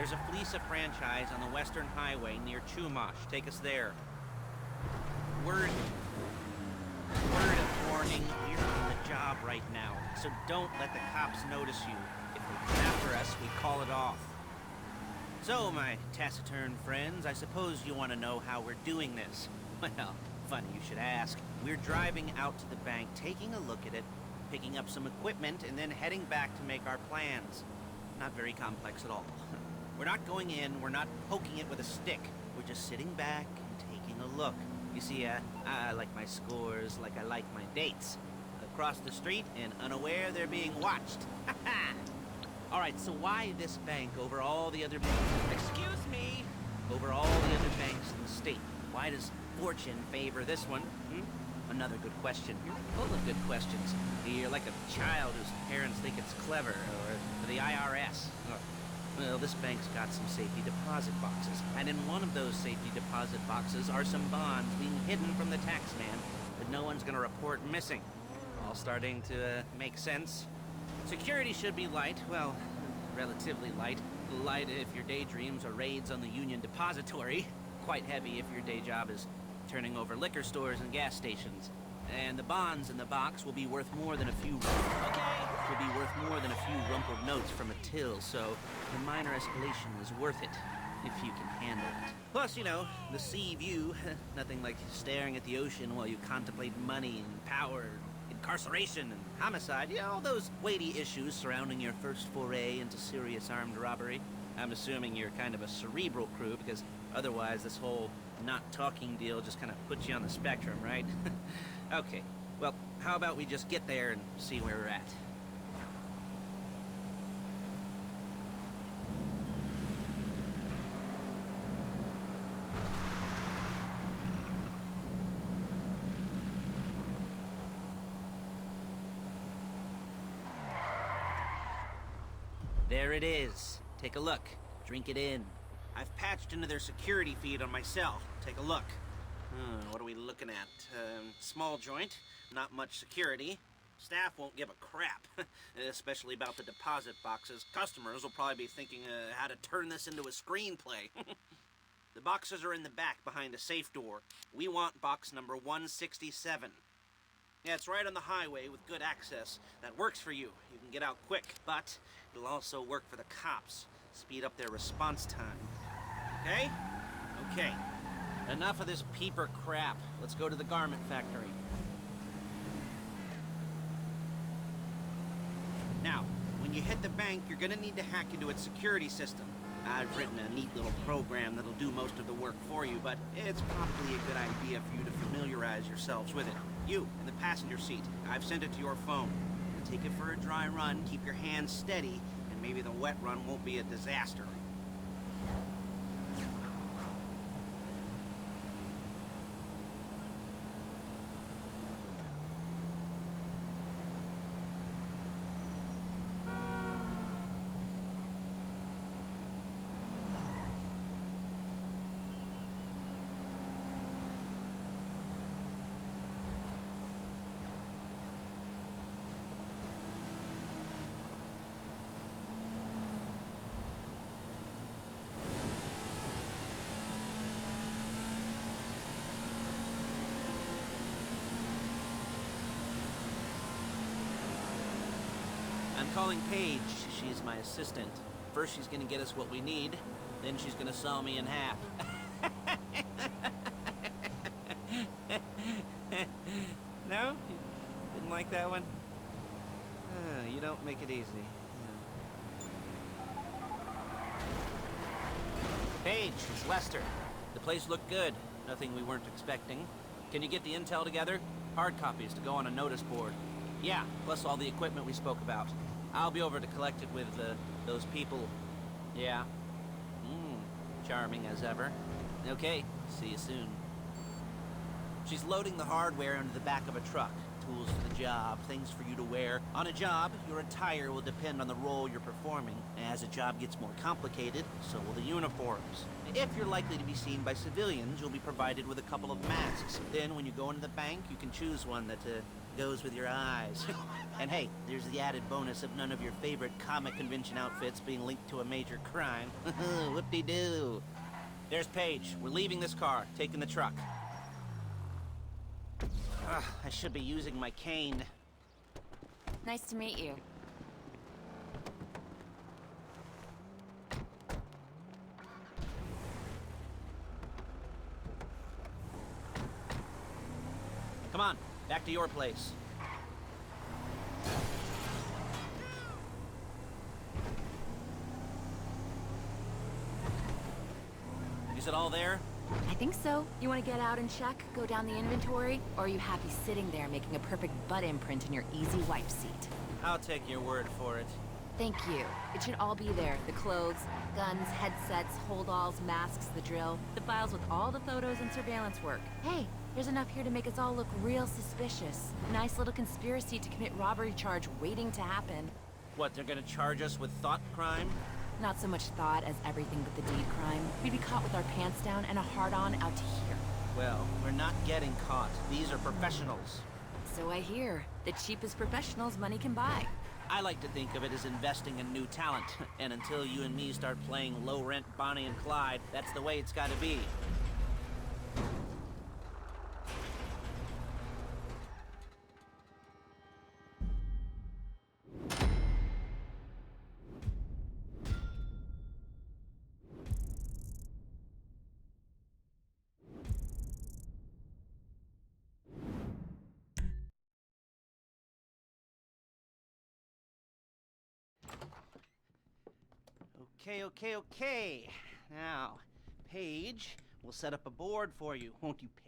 There's a Fleece franchise on the Western Highway near Chumash. Take us there. Word of warning, we're on the job right now, so don't let the cops notice you. If they come after us, we call it off. So, my taciturn friends, I suppose you want to know how we're doing this. Well, funny you should ask. We're driving out to the bank, taking a look at it, picking up some equipment, and then heading back to make our plans. Not very complex at all. We're not going in, we're not poking it with a stick. We're just sitting back and taking a look. You see, I like my scores like I like my dates. Across the street and unaware they're being watched. Alright, so why this bank over all the other banks? Excuse me! Over all the other banks in the state. Why does fortune favor this one? Another good question. You're full of good questions. You're like a child whose parents think it's clever, or the IRS. Well, this bank's got some safety deposit boxes, and in one of those safety deposit boxes are some bonds being hidden from the tax man that no one's gonna report missing. All starting to make sense? Security should be light, well, relatively light. Light if your daydreams are raids on the Union Depository. Quite heavy if your day job is turning over liquor stores and gas stations. And the bonds in the box will be worth more than a few... will be worth more than a few rumpled notes from a till, so the minor escalation is worth it, if you can handle it. Plus, you know, the sea view, nothing like staring at the ocean while you contemplate money and power, incarceration and homicide, you know, all those weighty issues surrounding your first foray into serious armed robbery. I'm assuming you're kind of a cerebral crew, because otherwise this whole not talking deal just kind of puts you on the spectrum, right? Okay, well, how about we just get there and see where we're at? There it is. Take a look. Drink it in. I've patched into their security feed on my cell. Take a look. What are we looking at? Small joint, not much security. Staff won't give a crap, especially about the deposit boxes. Customers will probably be thinking how to turn this into a screenplay. The boxes are in the back behind a safe door. We want box number 167. Yeah, it's right on the highway with good access. That works for you. You can get out quick, but it'll also work for the cops. Speed up their response time. Okay? Okay. Enough of this peeper crap. Let's go to the garment factory. Now, when you hit the bank, you're gonna need to hack into its security system. I've written a neat little program that'll do most of the work for you, but it's probably a good idea for you to familiarize yourselves with it. You, in the passenger seat, I've sent it to your phone. Take it for a dry run, keep your hands steady, and maybe the wet run won't be a disaster. I'm calling Paige. She's my assistant. First she's gonna get us what we need, then she's gonna saw me in half. No? You didn't like that one? You don't make it easy. Paige, it's Lester. The place looked good. Nothing we weren't expecting. Can you get the intel together? Hard copies to go on a notice board. Yeah, plus all the equipment we spoke about. I'll be over to collect it with, those people. Yeah. Charming as ever. Okay, see you soon. She's loading the hardware into the back of a truck. Tools for the job, things for you to wear. On a job, your attire will depend on the role you're performing. As a job gets more complicated, so will the uniforms. If you're likely to be seen by civilians, you'll be provided with a couple of masks. Then, when you go into the bank, you can choose one that, Goes with your eyes. And hey, there's the added bonus of none of your favorite comic convention outfits being linked to a major crime. Whoop-de-doo. There's Paige. We're leaving this car, taking the truck. I should be using my cane. Nice to meet you. Come on, back to your place. Is it all there? I think so. You want to get out and check, go down the inventory, or are you happy sitting there making a perfect butt imprint in your easy wipe seat? I'll take your word for it. Thank you. It should all be there. The clothes, guns, headsets, holdalls, masks, the drill, the files with all the photos and surveillance work. Hey, there's enough here to make us all look real suspicious. Nice little conspiracy to commit robbery charge waiting to happen. What, they're gonna charge us with thought crime? Not so much thought as everything but the deed crime. We'd be caught with our pants down and a hard-on out to here. Well, we're not getting caught. These are professionals. So I hear. The cheapest professionals money can buy. I like to think of it as investing in new talent. And until you and me start playing low-rent Bonnie and Clyde, that's the way it's gotta be. Okay. Now, Paige, we'll set up a board for you, won't you, Paige?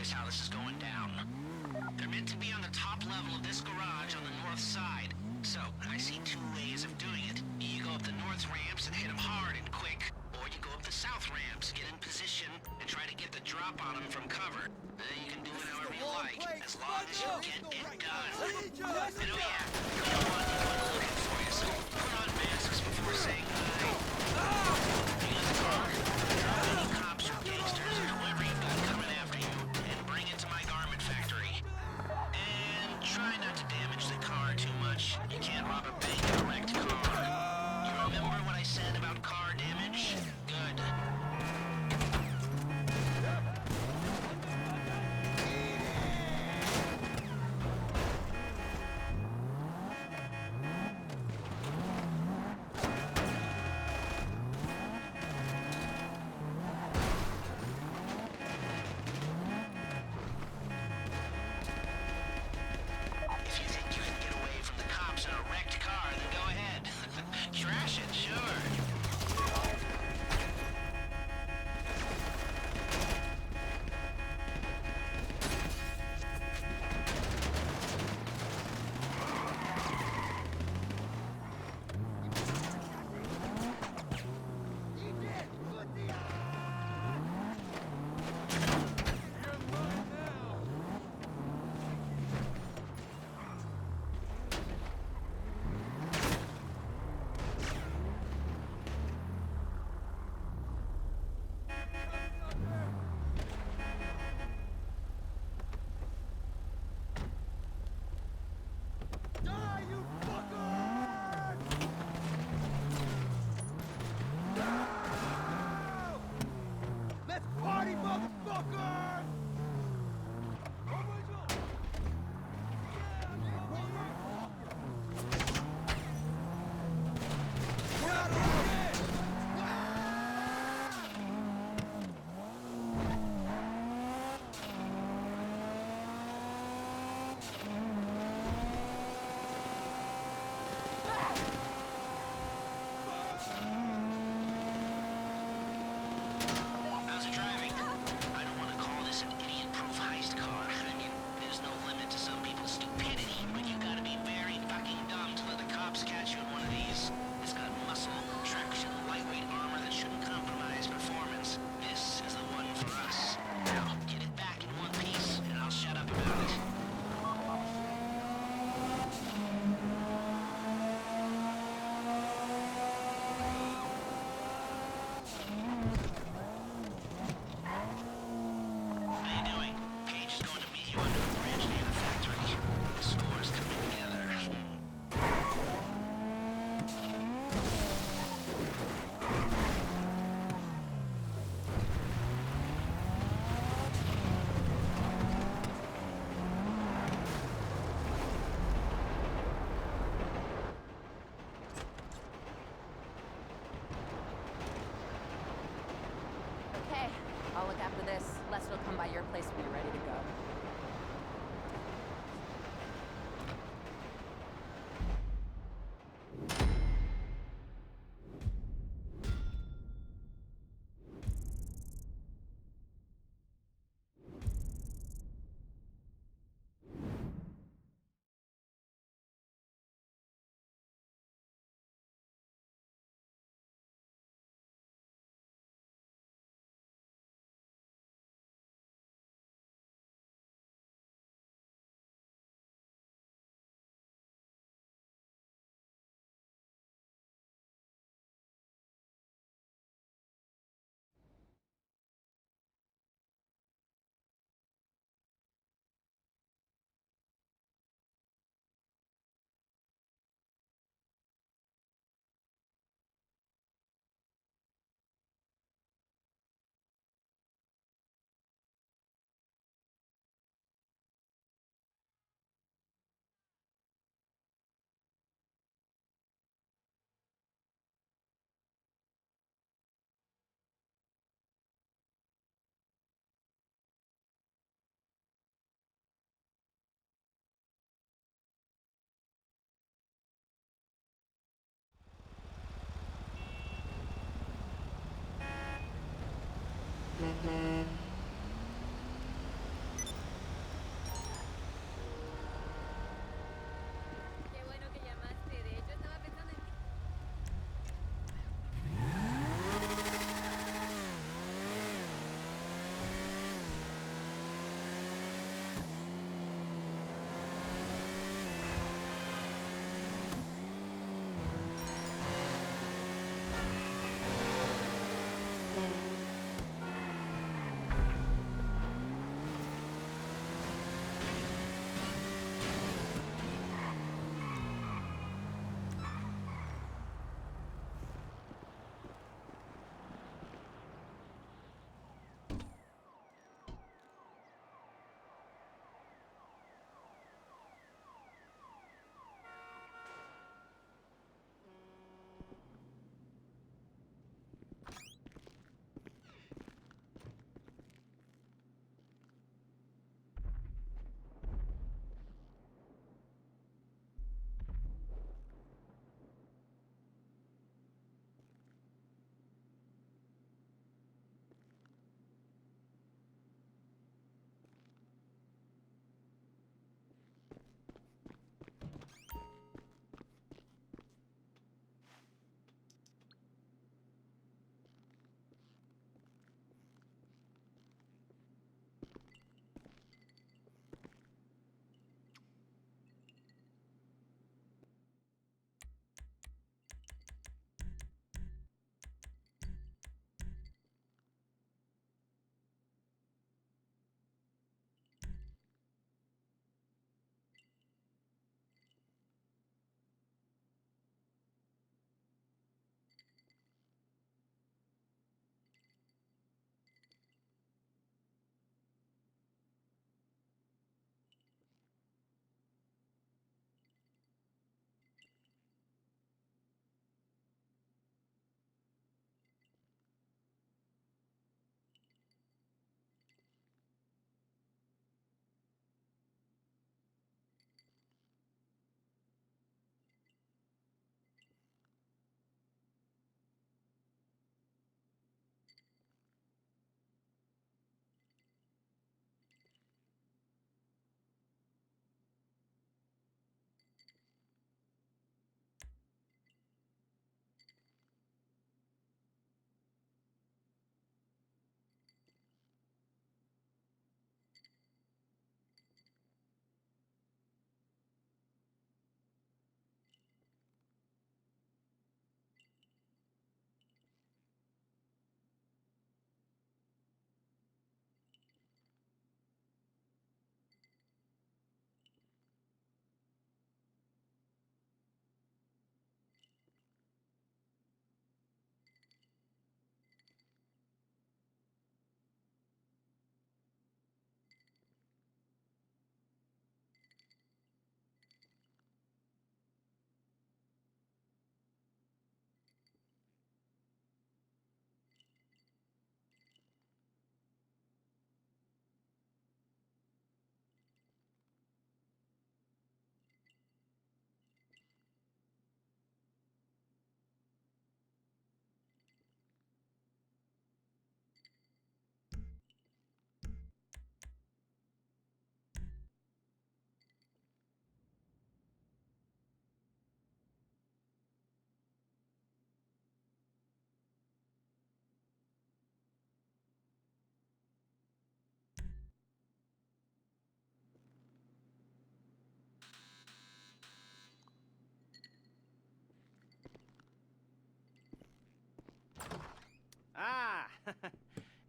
How this is going down. They're meant to be on the top level of this garage on the north side. So, I see two ways of doing it. You go up the north ramps and hit them hard and quick, or you go up the south ramps, get in position, and try to get the drop on them from cover. Then you can do it however you like, as long as you get it done. And oh yeah, you don't want anyone looking for you, so put on masks before saying hi. Be in the car, drop any cops or gangsters or whoever you've got coming after you. Try not to damage the car too much. You can't rob a bank in a wrecked car. You remember what I said about car damage? Good.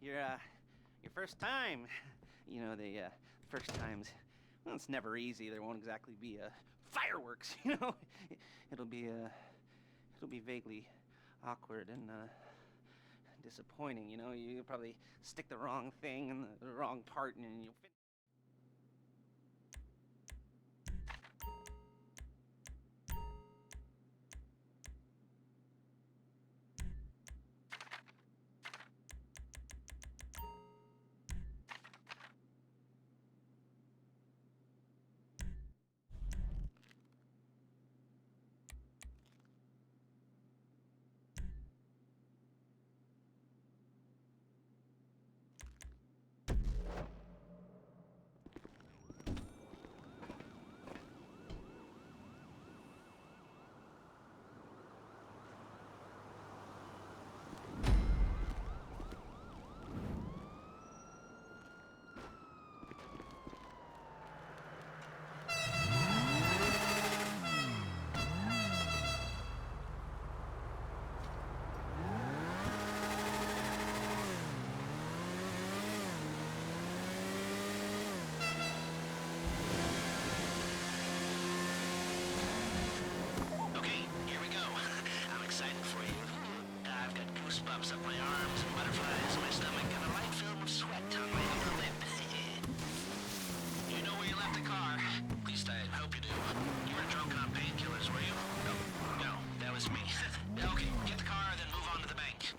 your first time. You know, the first times, well, it's never easy. There won't exactly be fireworks, you know. It'll be vaguely awkward and disappointing, you know. You'll probably stick the wrong thing in the wrong part, and you'll fit. Goosebumps up my arms and butterflies in my stomach and a light film of sweat on my upper lip. You know where you left the car. At least I hope you do. You were drunk on painkillers, were you? No, that was me. Okay, get the car, then move on to the bank.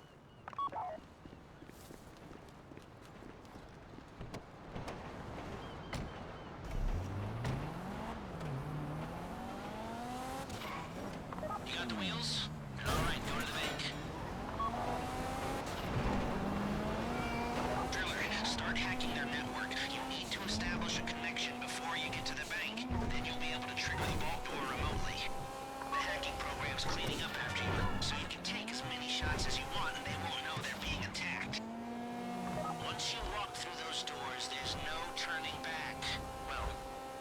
You got the wheels? All right, go to the bank. Start hacking their network. You need to establish a connection before you get to the bank. Then you'll be able to trigger the vault door remotely. The hacking program's cleaning up after you, so you can take as many shots as you want and they won't know they're being attacked. Once you walk through those doors, there's no turning back. Well,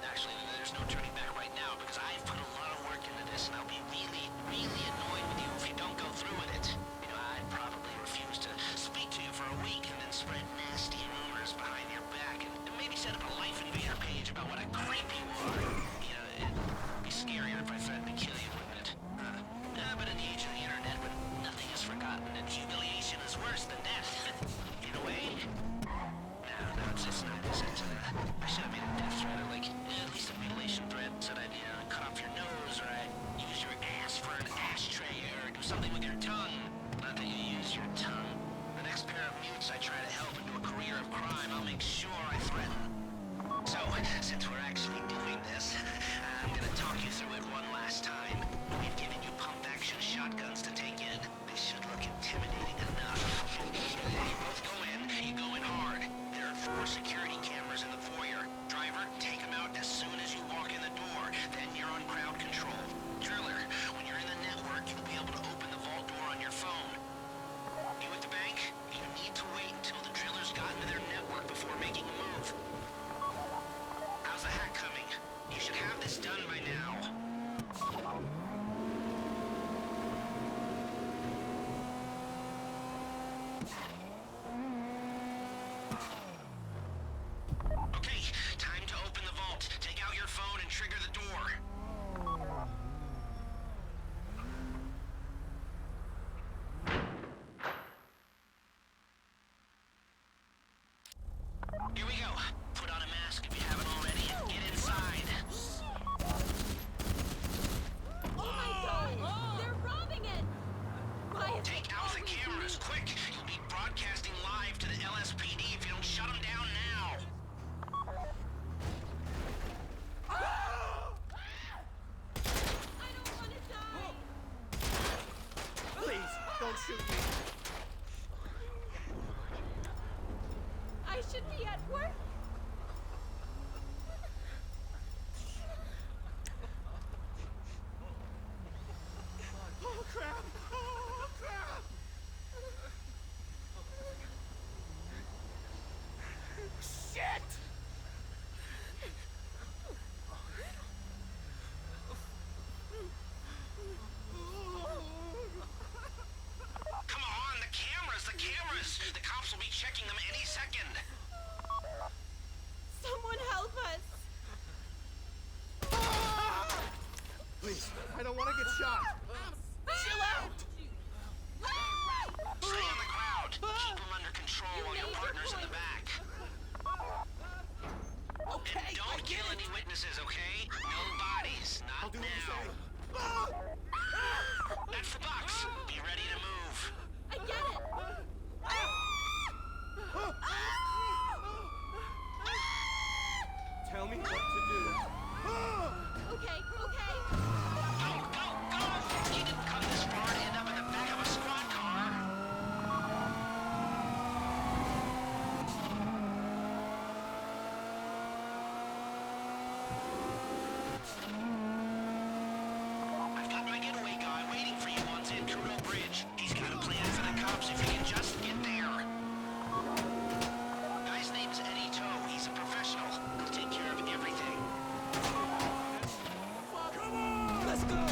actually, there's no turning back right now because I've put a lot of work into this and I'll be really, really annoyed with you if you don't go through with it. You know, I'd probably refuse to speak to you for a week and then spread nasty rumors behind your back and maybe set up a Life Invader page about what a creep you are. You know, it'd be scarier if I threatened to kill you, wouldn't it? But in the age of the internet, when nothing is forgotten and humiliation is worse than death, in a way. No, it's not this. I should have made a death threat or like at least a mutilation threat. Said I'd cut off your nose or I'd use your ass for an ashtray or do something with your tongue. Not that you use your tongue. The next pair of mutes I try to help into a career of crime, I'll make sure I threaten. So, since we're actually doing this, I'm gonna talk you through it one last time. We've given you pump-action shotguns to take in. They should look intimidating enough. You both go in, you go in hard. There are 4 security cameras in the foyer. Driver, take them out as soon as you walk in the door. Then you're on crowd control. Driller, when you're in the network, you'll be able to open the vault door on your phone. You at the bank? You need to wait until the drillers got into their network before making a move. How's the hack coming? You should have this done by now. Okay, time to open the vault. Take out your phone and trigger the door. Here we go. Put on a mask if you haven't already and get inside. Oh my god! They're robbing it! Why is Take it out the always cameras, me? quick! You'll be broadcasting live to the LSPD if you don't shut them down now. I don't want to die! Please, don't shoot me. I should be at work! Oh, crap! Oh, crap! Shit! Come on! want to get shot. Chill out! Stay in the crowd. Keep them under control while your partner's in the back. Okay, And don't kill any witnesses, okay? No bodies. I'll Not do what you now. say. That's the box. Be ready to move. I get it! Tell me what to do. Okay, okay. Go, go, go! You didn't come this far to end up in the back of a squad car. I've got my getaway guy waiting for you on Zancudo Bridge. He's got a plan for the cops if you can just get there. Guy's name's Eddie Toe. He's a professional. He'll take care of everything. Come on! Let's go!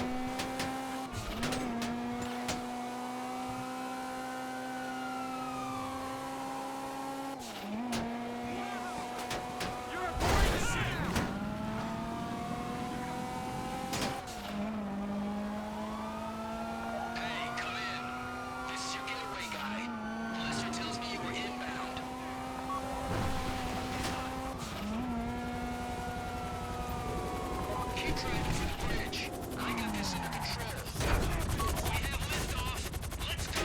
You're reporting the scene! Hey, come in. This is your getaway guy. Lester tells me you were inbound. Keep driving for the bridge. I got this under control. We have liftoff. Let's go!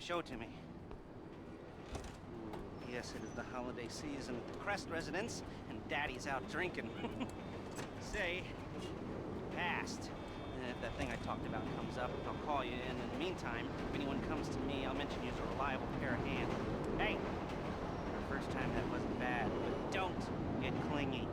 Show it to me. Yes, it is the holiday season at the Crest residence, and Daddy's out drinking. Say, passed. And if that thing I talked about comes up, I'll call you. And in the meantime, if anyone comes to me, I'll mention you as a reliable pair of hands. Hey, our first time that wasn't bad, but don't get clingy.